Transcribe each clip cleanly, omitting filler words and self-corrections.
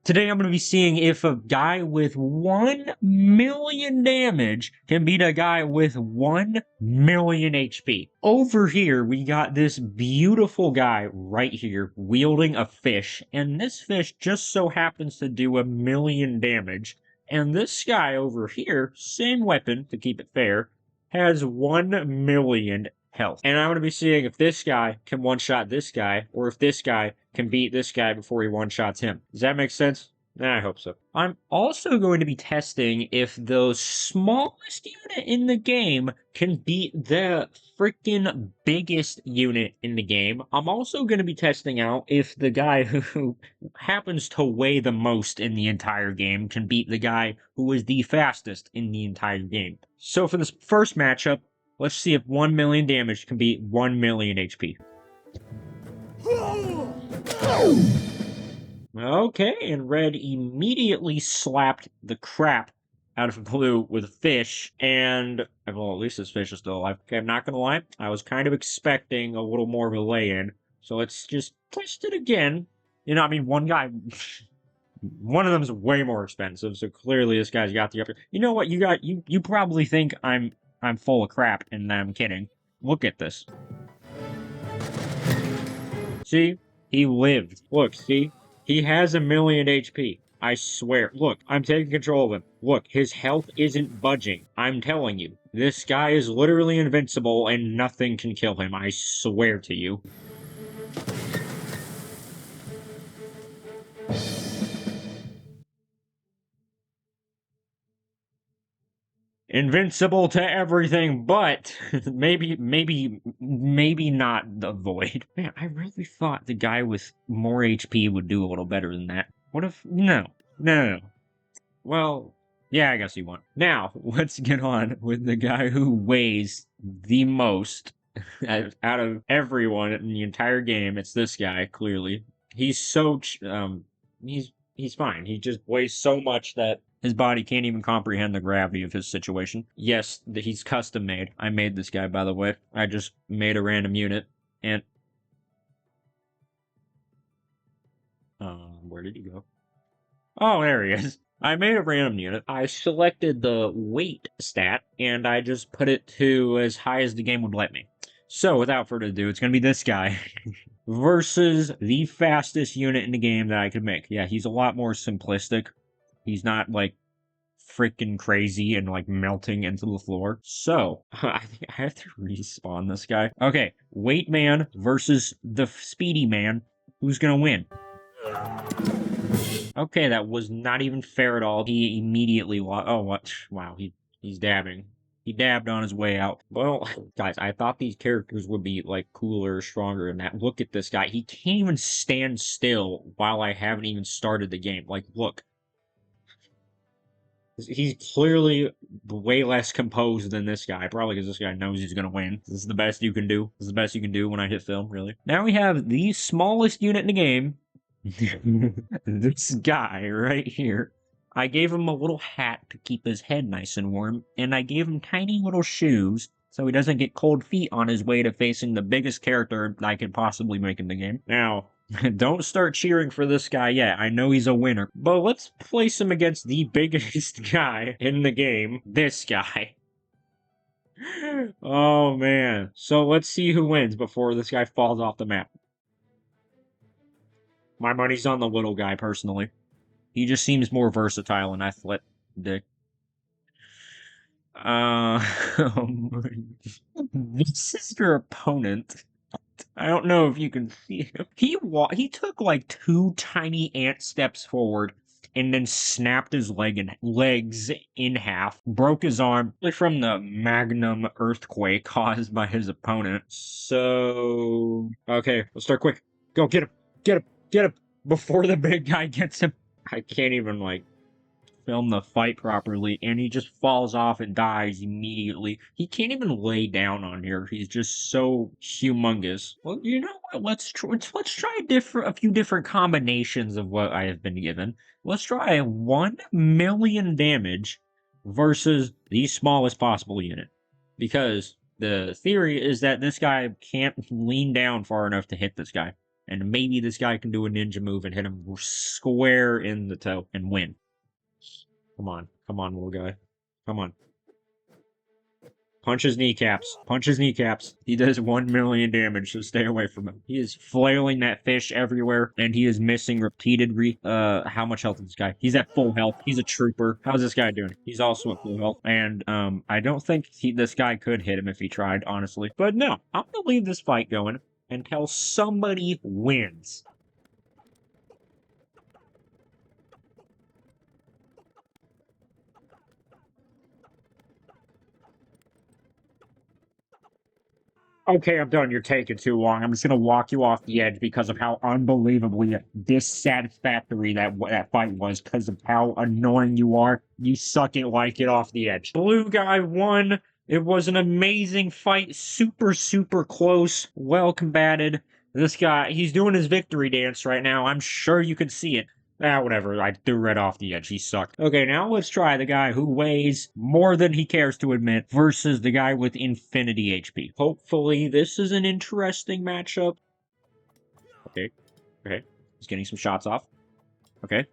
Today I'm going to be seeing if a guy with 1 million damage can beat a guy with 1 million HP. Over here, we got this beautiful guy right here wielding a fish, and this fish just so happens to do 1 million damage. And this guy over here, same weapon to keep it fair, has 1 million health. And I'm going to be seeing if this guy can one-shot this guy, or if this guy can beat this guy before he one-shots him. Does that make sense? I hope so. I'm also going to be testing if the smallest unit in the game can beat the freaking biggest unit in the game. I'm also going to be testing out if the guy who happens to weigh the most in the entire game can beat the guy who is the fastest in the entire game. So for this first matchup, let's see if 1 million damage can beat 1 million HP. Okay, and red immediately slapped the crap out of blue with a fish, and, well, at least this fish is still alive. Okay, I'm not gonna lie, I was kind of expecting a little more of a lay-in, so let's just test it again. You know, I mean, one guy, one of them's way more expensive, so clearly this guy's got the upper. You know what, you probably think I'm full of crap, and I'm kidding. Look at this. See? He lived. Look, see? He has 1 million HP. I swear. Look, I'm taking control of him. Look, his health isn't budging. I'm telling you. This guy is literally invincible and nothing can kill him. I swear to you. Invincible to everything, but maybe not the void. Man, I really thought the guy with more HP would do a little better than that. What if... No. Well, yeah, I guess he won. Now, let's get on with the guy who weighs the most out of everyone in the entire game. It's this guy, clearly. He's so... He's fine. He just weighs so much that his body can't even comprehend the gravity of his situation. Yes, he's custom made. I made this guy, by the way. I just made a random unit, and... where did he go? Oh, there he is. I made a random unit. I selected the weight stat, and I just put it to as high as the game would let me. So, without further ado, it's gonna be this guy versus the fastest unit in the game that I could make. Yeah, he's a lot more simplistic. He's not, like, freaking crazy and, like, melting into the floor. So, I think I have to respawn this guy. Okay, Weight Man versus the Speedy Man. Who's gonna win? Okay, that was not even fair at all. He immediately lost. Oh, what? Wow, he's dabbing. He dabbed on his way out. Well, guys, I thought these characters would be, like, cooler, stronger than that. Look at this guy. He can't even stand still while I haven't even started the game. Like, look. He's clearly way less composed than this guy, probably because this guy knows he's gonna win. This is the best you can do. This is the best you can do when I hit film, really. Now we have the smallest unit in the game. This guy right here. I gave him a little hat to keep his head nice and warm, and I gave him tiny little shoes so he doesn't get cold feet on his way to facing the biggest character I could possibly make in the game. Now, don't start cheering for this guy yet. I know he's a winner. But let's place him against the biggest guy in the game. This guy. Oh, man. So let's see who wins before this guy falls off the map. My money's on the little guy, personally. He just seems more versatile and athletic. This is your opponent. I don't know if you can see him. He took like 2 tiny ant steps forward and then snapped his legs in half, broke his arm from the magnum earthquake caused by his opponent. So, okay, let's start quick. Go, get him, before the big guy gets him. I can't even, like, film the fight properly, and he just falls off and dies immediately. He can't even lay down on here. He's just so humongous. Well, you know what? Let's try a few different combinations of what I have been given. Let's try 1 million damage versus the smallest possible unit. Because the theory is that this guy can't lean down far enough to hit this guy. And maybe this guy can do a ninja move and hit him square in the toe and win. Come on. Come on, little guy. Come on. Punch his kneecaps. Punch his kneecaps. He does 1 million damage, so stay away from him. He is flailing that fish everywhere, and he is missing repeated how much health is this guy? He's at full health. He's a trooper. How's this guy doing? He's also at full health. And, I don't think this guy could hit him if he tried, honestly. But no, I'm gonna leave this fight going until somebody wins. Okay, I'm done. You're taking too long. I'm just gonna walk you off the edge because of how unbelievably dissatisfactory that fight was. Because of how annoying you are. You suck it like it off the edge. Blue guy won. It was an amazing fight. Super, super close. Well combated. This guy, he's doing his victory dance right now. I'm sure you can see it. Ah, whatever. I threw right off the edge. He sucked. Okay, now let's try the guy who weighs more than he cares to admit versus the guy with infinity HP. Hopefully, this is an interesting matchup. Okay. Okay. He's getting some shots off. Okay.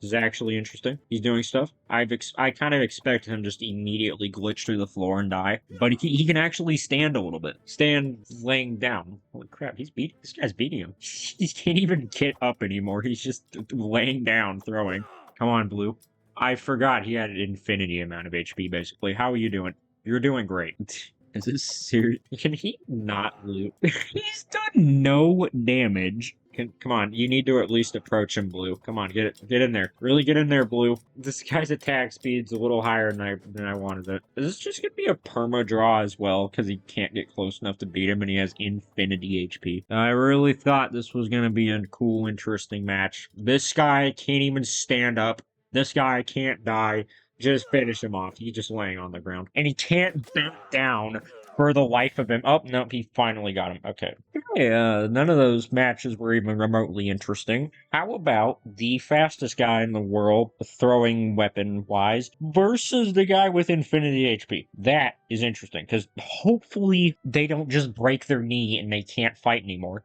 This is actually interesting. He's doing stuff. I kind of expect him just immediately glitch through the floor and die, but he can actually stand a little bit. Stand laying down. Holy crap! This guy's beating him. He can't even get up anymore. He's just laying down, throwing. Come on, Blue. I forgot he had an infinity amount of HP. Basically, how are you doing? You're doing great. Is this serious? Can he not loot? He's done no damage. Come on, you need to at least approach him, Blue. Come on, get in there. Really get in there, Blue. This guy's attack speed's a little higher than I wanted it. Is this just gonna be a perma draw as well? Because he can't get close enough to beat him and he has infinity HP. I really thought this was gonna be a cool, interesting match. This guy can't even stand up. This guy can't die. Just finish him off. He's just laying on the ground. And he can't back down for the life of him. Oh, no, he finally got him. Okay. None of those matches were even remotely interesting. How about the fastest guy in the world, throwing weapon-wise, versus the guy with infinity HP? That is interesting, because hopefully they don't just break their knee and they can't fight anymore.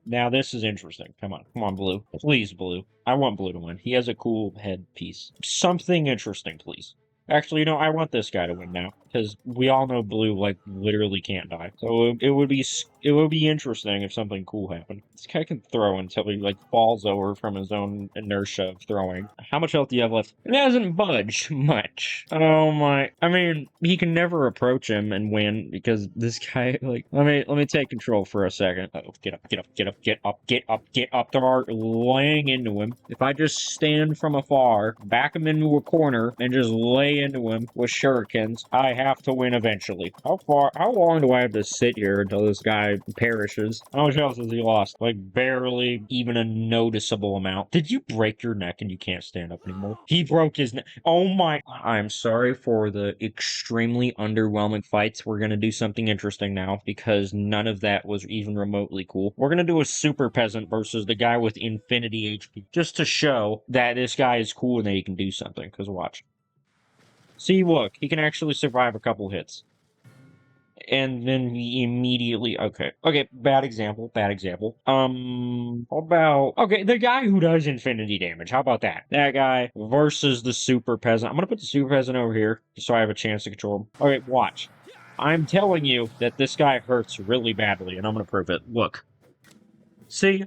Now this is interesting. Come on, Blue. Please, Blue. I want Blue to win. He has a cool headpiece. Something interesting, please. Actually, I want this guy to win now because we all know Blue literally can't die. So it would be interesting if something cool happened. This guy can throw until he falls over from his own inertia of throwing. How much health do you have left? It hasn't budged much. Oh my! I mean, he can never approach him and win because this guy let me take control for a second. Oh, get up! Start laying into him. If I just stand from afar, back him into a corner, and just lay into him with shurikens, I have to win eventually. How long do I have to sit here until this guy perishes? How much health has he lost? Barely even a noticeable amount. Did you break your neck and you can't stand up anymore? He broke his neck. Oh my. I'm sorry for the extremely underwhelming fights. We're gonna do something interesting now because none of that was even remotely cool. We're gonna do a super peasant versus the guy with infinity HP just to show that this guy is cool and that he can do something. Because watch. See, look, he can actually survive a couple hits. And then he immediately, okay, bad example. How about, okay, the guy who does infinity damage, how about that? That guy versus the super peasant. I'm gonna put the super peasant over here, just so I have a chance to control him. Okay, watch. I'm telling you that this guy hurts really badly, and I'm gonna prove it. Look. See?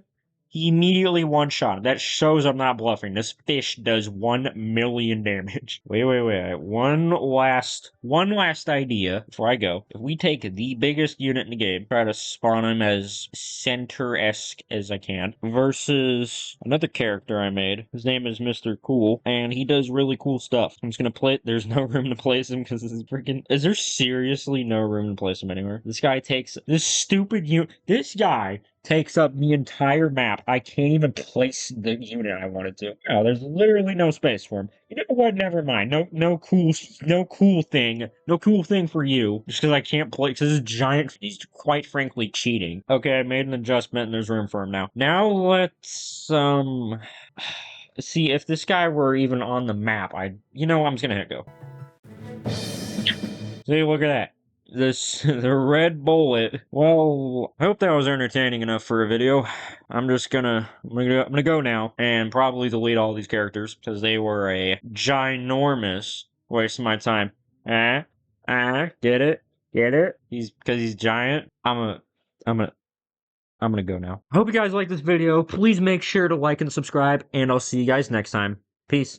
He immediately one-shot him. That shows I'm not bluffing. This fish does 1 million damage. Wait. One last idea before I go. If we take the biggest unit in the game, try to spawn him as center-esque as I can, versus another character I made. His name is Mr. Cool, and he does really cool stuff. I'm just gonna play it. There's no room to place him because this is freaking... Is there seriously no room to place him anywhere? This guy takes... This stupid unit... This guy takes up the entire map. I can't even place the unit I wanted to. Oh, there's literally no space for him. You know what? Never mind. No cool thing for you. Just because I can't play, because this giant, he's quite frankly cheating. Okay, I made an adjustment and there's room for him now. Now let's, see, if this guy were even on the map, I'm just gonna hit go. See, look at that. This the red bullet. Well, I hope that was entertaining enough for a video. I'm gonna go now and probably delete all these characters because they were a ginormous waste of my time. Get it? Get it? He's giant. I'm gonna I'm gonna go now. I hope you guys like this video. Please make sure to like and subscribe, and I'll see you guys next time. Peace.